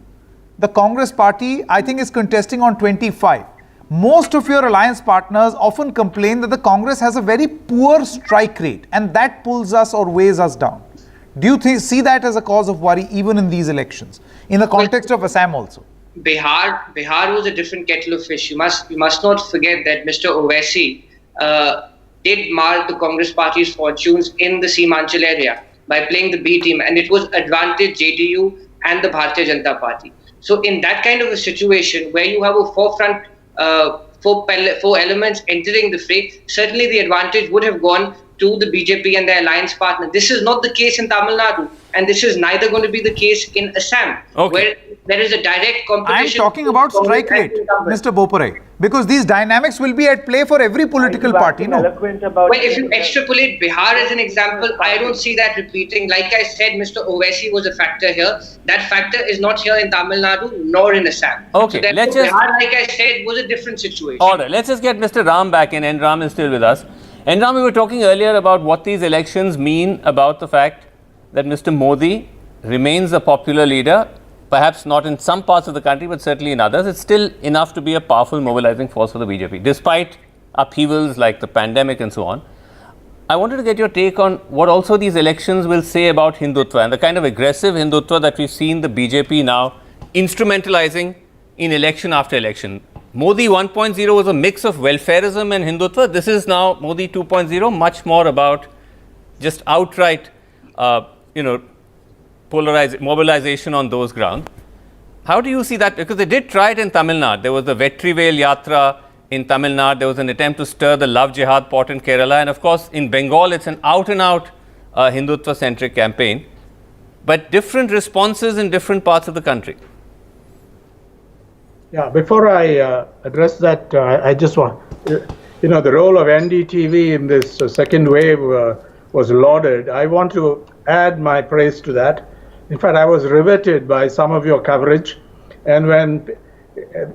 the Congress party, I think, is contesting on 25. Most of your alliance partners often complain that the Congress has a very poor strike rate and that pulls us or weighs us down. Do you see that as a cause of worry even in these elections, in the context of Assam also? Bihar was a different kettle of fish. You must not forget that Mr. Owaisi did mar the Congress party's fortunes in the Seemanchal area by playing the B team, and it was advantage JDU and the Bharatiya Janata Party. So in that kind of a situation where you have a forefront, four elements entering the fray, certainly the advantage would have gone to the BJP and their alliance partner. This is not the case in Tamil Nadu, and this is neither going to be the case in Assam, where there is a direct competition. I am talking about strike rate, Mr. Boparai, because these dynamics will be at play for every political party. No? Well, if you extrapolate Bihar as an example, I don't see that repeating. Like I said, Mr. Owaisi was a factor here. That factor is not here in Tamil Nadu nor in Assam. Okay, so let's just... Bihar, like I said, was a different situation. Order. Let's just get Mr. Ram back in, and Ram is still with us. And Ram, we were talking earlier about what these elections mean about the fact that Mr. Modi remains a popular leader, perhaps not in some parts of the country, but certainly in others. It's still enough to be a powerful mobilizing force for the BJP, despite upheavals like the pandemic and so on. I wanted to get your take on what also these elections will say about Hindutva and the kind of aggressive Hindutva that we've seen the BJP now instrumentalizing in election after election. Modi 1.0 was a mix of welfarism and Hindutva. This is now Modi 2.0, much more about just outright, mobilization on those grounds. How do you see that? Because they did try it in Tamil Nadu. There was the Vetrivel Yatra in Tamil Nadu. There was an attempt to stir the Love Jihad pot in Kerala. And of course, in Bengal, it's an out-and-out Hindutva-centric campaign. But different responses in different parts of the country. Yeah, before I address that, I just want, the role of NDTV in this second wave was lauded. I want to add my praise to that. In fact, I was riveted by some of your coverage. And when,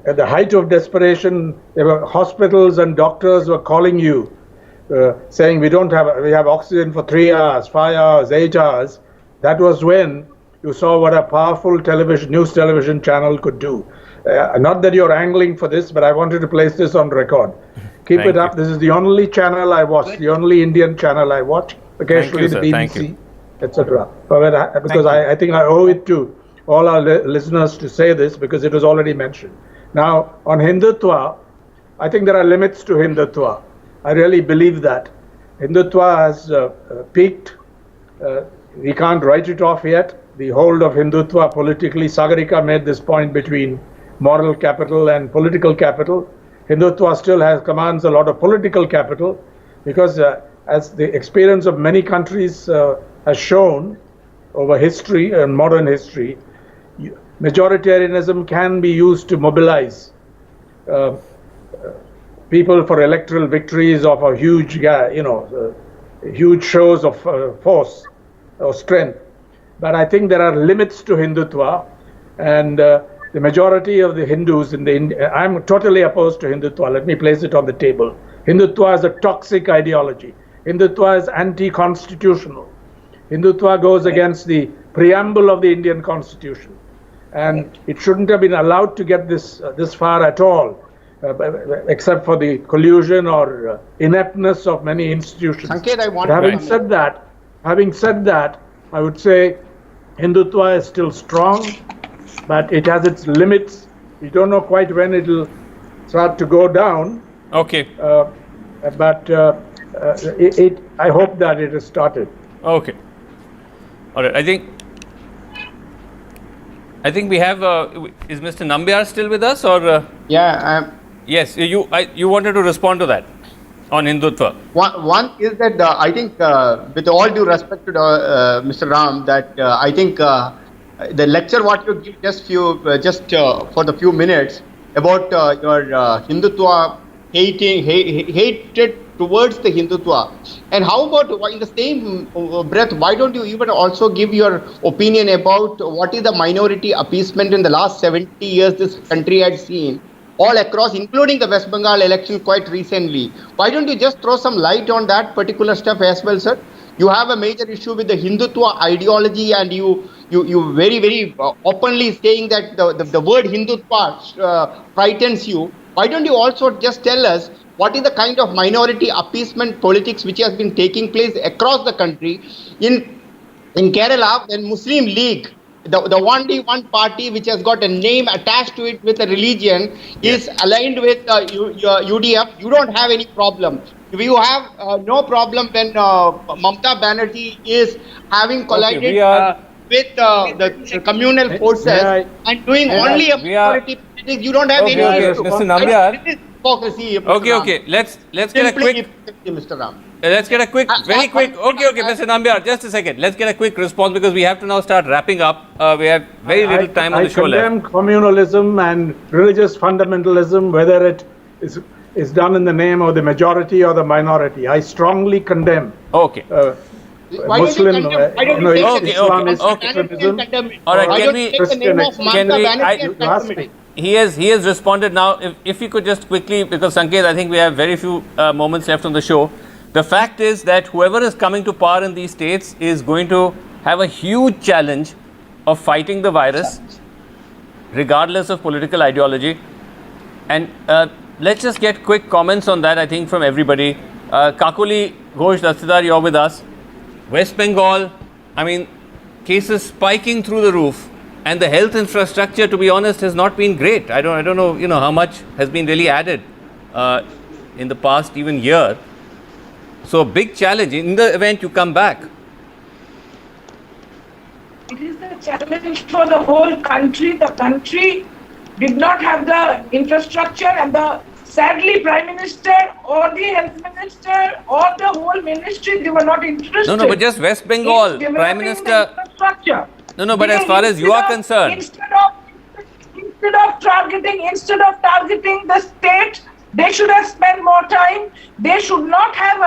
at the height of desperation, there were hospitals and doctors were calling you, saying we have oxygen for 3 hours, 5 hours, 8 hours. That was when you saw what a powerful news television channel could do. Not that you're angling for this, but I wanted to place this on record. Keep it up. This is the only channel I watch, the only Indian channel I watch. Occasionally the BBC, etc. Because I think I owe it to all our listeners to say this because it was already mentioned. Now, on Hindutva, I think there are limits to Hindutva. I really believe that. Hindutva has peaked. We can't write it off yet. The hold of Hindutva politically, Sagarika made this point between moral capital and political capital. Hindutva still commands a lot of political capital because as the experience of many countries has shown over history and modern history, majoritarianism can be used to mobilize people for electoral victories of a huge, huge shows of force or strength. But I think there are limits to Hindutva, and the majority of the Hindus I'm totally opposed to Hindutva. Let me place it on the table. Hindutva is a toxic ideology. Hindutva is anti-constitutional. Hindutva goes against the preamble of the Indian Constitution. And it shouldn't have been allowed to get this far at all, except for the collusion or ineptness of many institutions. Sanket, I want having said that, I would say Hindutva is still strong, but it has its limits. We don't know quite when it'll start to go down. Okay. But I hope that it has started. Okay. All right. I think we have. Is Mr. Nambiar still with us, or? Yeah. Yes. You wanted to respond to that on Hindutva. One is that I think, with all due respect to Mr. Ram, that I think the lecture what you give just for the few minutes about your Hindutva hatred towards the Hindutva, and how about in the same breath, why don't you even also give your opinion about what is the minority appeasement in the last 70 years this country had seen all across, including the West Bengal election quite recently? Why don't you just throw some light on that particular stuff as well, sir? You have a major issue with the Hindutva ideology, and you very, very openly saying that the word Hindutva frightens you. Why don't you also just tell us what is the kind of minority appeasement politics which has been taking place across the country? In Kerala, when Muslim League, the only one party which has got a name attached to it with a religion, is aligned with UDF, you don't have any problem. You have no problem when Mamata Banerjee is having collided with the communal forces and doing only a minority politics. You don't have any issue. Mr. Nambiar. Okay. Let's get a quick. Mr. Ram. Let's get a quick, very quick. Okay, Mr. Nambiar, just a second. Let's get a quick response because we have to now start wrapping up. We have very little time on the show left. I condemn communalism and religious fundamentalism, whether it is done in the name of the majority or the minority. I strongly condemn. Okay. Muslim, Islamist extremism. All right, He has responded now. If you could just quickly, because Sanket, I think we have very few moments left on the show. The fact is that whoever is coming to power in these states is going to have a huge challenge of fighting the virus, regardless of political ideology. And let's just get quick comments on that, I think, from everybody. Kakuli Ghosh Dastidar, you're with us. West Bengal, I mean, cases spiking through the roof. And the health infrastructure, to be honest, has not been great. I don't know, how much has been really added in the past even year. So, big challenge. In the event you come back. It is a challenge for the whole country. The country did not have the infrastructure, and sadly, Prime Minister or the Health Minister or the whole ministry, they were not interested. No, but just West Bengal, Prime Minister. No, but as far as you are concerned. Instead of targeting the state, they should have spent more time. They should not have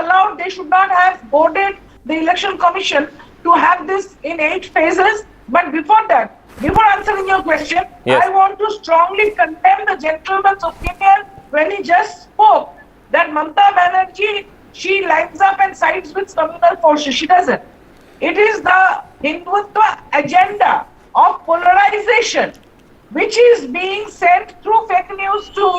boarded the election commission to have this in 8 phases. But before that, before answering your question, I want to strongly condemn the gentleman's opinion when he just spoke that Mamata Banerjee, she lines up and sides with communal forces. She doesn't. It is the Hindutva agenda of polarization which is being sent through fake news to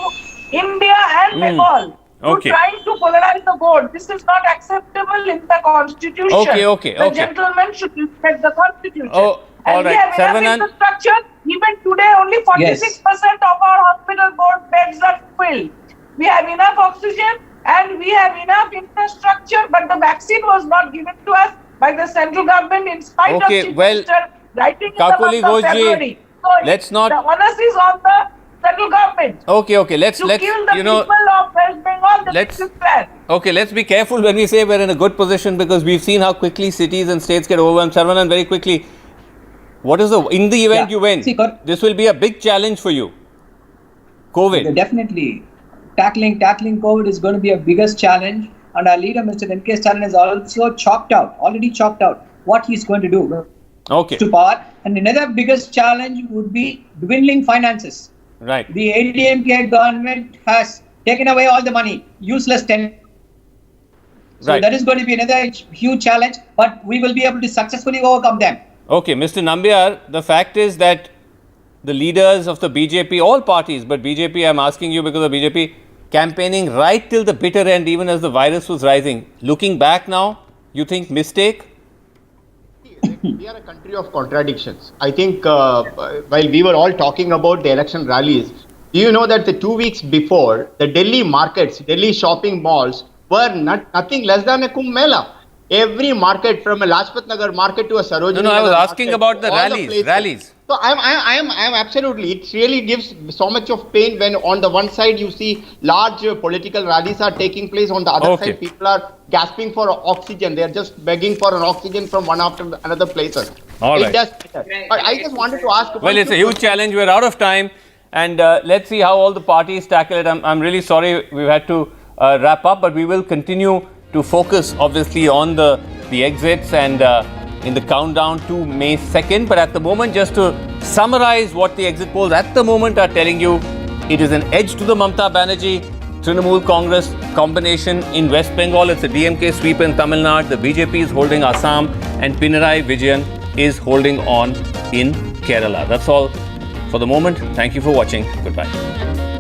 India and Bengal, trying to polarize the vote. This is not acceptable in the constitution. Okay. The gentleman should respect the constitution. All right. We have enough infrastructure. Even today, only 46% of our hospital board beds are filled. We have enough oxygen and we have enough infrastructure, but the vaccine was not given to us by the central government in spite of Chief Minister writing in the month of February. So let's not. The onus is on the central government. Okay. Let's kill the people of West Bengal. Okay, let's be careful when we say we're in a good position because we've seen how quickly cities and states get overwhelmed. Saravanan, very quickly. What is in the event you win? This will be a big challenge for you. COVID. Definitely. Tackling COVID is going to be a biggest challenge. And our leader, Mr. NK Stalin, is already chalked out what he's going to do. Okay. to power. And another biggest challenge would be dwindling finances. Right. The AIADMK government has taken away all the money, useless tender. So Right. that is going to be another huge challenge, but we will be able to successfully overcome them. Okay, Mr. Nambiar, the fact is that the leaders of the BJP, all parties, but BJP, I'm asking you because of BJP, campaigning right till the bitter end, even as the virus was rising. Looking back now, you think mistake? We are a country of contradictions. I think while we were all talking about the election rallies, do you know that the 2 weeks before, the Delhi markets, Delhi shopping malls were nothing less than a Kumbh Mela. Every market, from a Lajpat Nagar market to a Sarojini No, I was Nagar asking market, about the all rallies. places. So I am absolutely. It really gives so much of pain when on the one side you see large political rallies are taking place. On the other side, people are gasping for oxygen. They are just begging for an oxygen from one after another places. All right. But I just wanted to ask. Well, it's a huge challenge. We're out of time, and let's see how all the parties tackle it. I'm really sorry we've had to wrap up, but we will continue to focus, obviously, on the exits and in the countdown to May 2nd. But at the moment, just to summarize what the exit polls at the moment are telling you, it is an edge to the Mamata Banerjee Trinamool Congress combination in West Bengal. It's a DMK sweep in Tamil Nadu. The BJP is holding Assam, and Pinarayi Vijayan is holding on in Kerala. That's all for the moment. Thank you for watching. Goodbye.